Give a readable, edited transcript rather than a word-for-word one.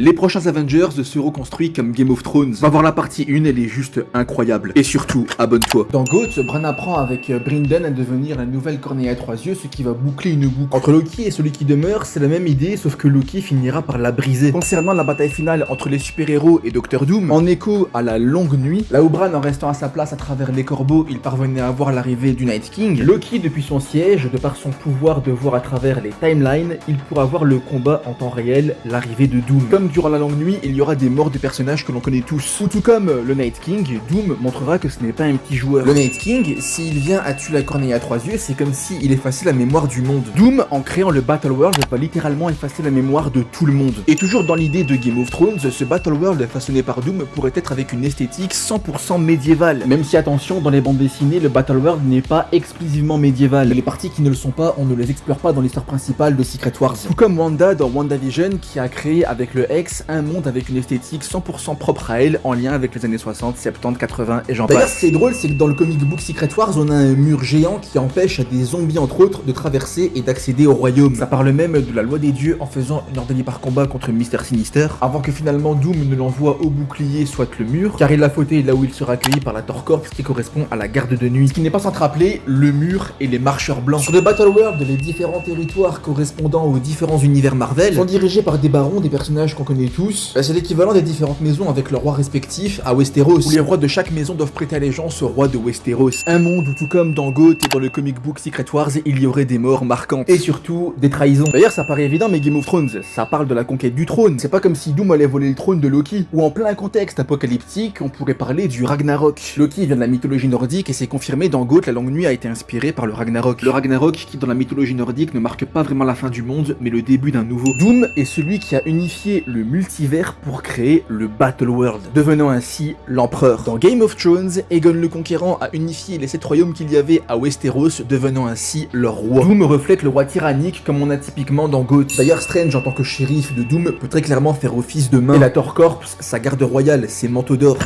Les prochains Avengers seront construits comme Game of Thrones. Va voir la partie 1, elle est juste incroyable. Et surtout, abonne-toi. Dans GOAT, Bran apprend avec Brynden à devenir la nouvelle Corneille à 3 yeux, ce qui va boucler une boucle. Entre Loki et celui qui demeure, c'est la même idée, sauf que Loki finira par la briser. Concernant la bataille finale entre les super-héros et Docteur Doom, en écho à la longue nuit, là où Bran, en restant à sa place à travers les corbeaux, il parvenait à voir l'arrivée du Night King, Loki, depuis son siège, de par son pouvoir de voir à travers les timelines, il pourra voir le combat en temps réel, l'arrivée de Doom. Comme durant la longue nuit, il y aura des morts de personnages que l'on connaît tous. Ou tout comme le Night King, Doom montrera que ce n'est pas un petit joueur. Le Night King, s'il vient à tuer la Corneille à 3 yeux, c'est comme s'il effaçait la mémoire du monde. Doom, en créant le Battle World, va littéralement effacer la mémoire de tout le monde. Et toujours dans l'idée de Game of Thrones, ce Battle World façonné par Doom pourrait être avec une esthétique 100% médiévale. Même si, attention, dans les bandes dessinées, le Battle World n'est pas exclusivement médiéval. Les parties qui ne le sont pas, on ne les explore pas dans l'histoire principale de Secret Wars. Tout comme Wanda dans WandaVision, qui a créé avec le X un monde avec une esthétique 100% propre à elle, en lien avec les années 60, 70, 80 et j'en passe. D'ailleurs, ce qui est drôle, c'est que dans le comic book Secret Wars, on a un mur géant qui empêche à des zombies, entre autres, de traverser et d'accéder au royaume. Ça parle même de la loi des dieux en faisant une ordonnée par combat contre Mr. Sinister, avant que finalement Doom ne l'envoie au bouclier, soit le mur, car il l'a fauté là où il sera accueilli par la Torcorps, qui correspond à la garde de nuit. Ce qui n'est pas sans te rappeler le mur et les marcheurs blancs. Sur le Battle World, les différents territoires correspondant aux différents univers Marvel sont dirigés par des barons, des personnages qu'on connaît tous. C'est l'équivalent des différentes maisons avec leurs rois respectifs à Westeros, où les rois de chaque maison doivent prêter allégeance au roi de Westeros. Un monde où, tout comme dans GOAT et dans le comic book Secret Wars, il y aurait des morts marquantes. Et surtout, des trahisons. D'ailleurs, ça paraît évident, mais Game of Thrones, ça parle de la conquête du trône. C'est pas comme si Doom allait voler le trône de Loki. Ou en plein contexte apocalyptique, on pourrait parler du Ragnarok. Loki vient de la mythologie nordique et c'est confirmé dans GOAT, la longue nuit a été inspirée par le Ragnarok. Le Ragnarok qui, dans la mythologie nordique, ne marque pas vraiment la fin du monde, mais le début d'un nouveau. Doom est celui qui a unifié le multivers pour créer le Battle World, devenant ainsi l'empereur. Dans Game of Thrones, Aegon le Conquérant a unifié les 7 royaumes qu'il y avait à Westeros, devenant ainsi leur roi. Doom reflète le roi tyrannique comme on a typiquement dans GOAT. D'ailleurs, Strange, en tant que shérif de Doom, peut très clairement faire office de main. Et la Torcorps, sa garde royale, ses manteaux d'or.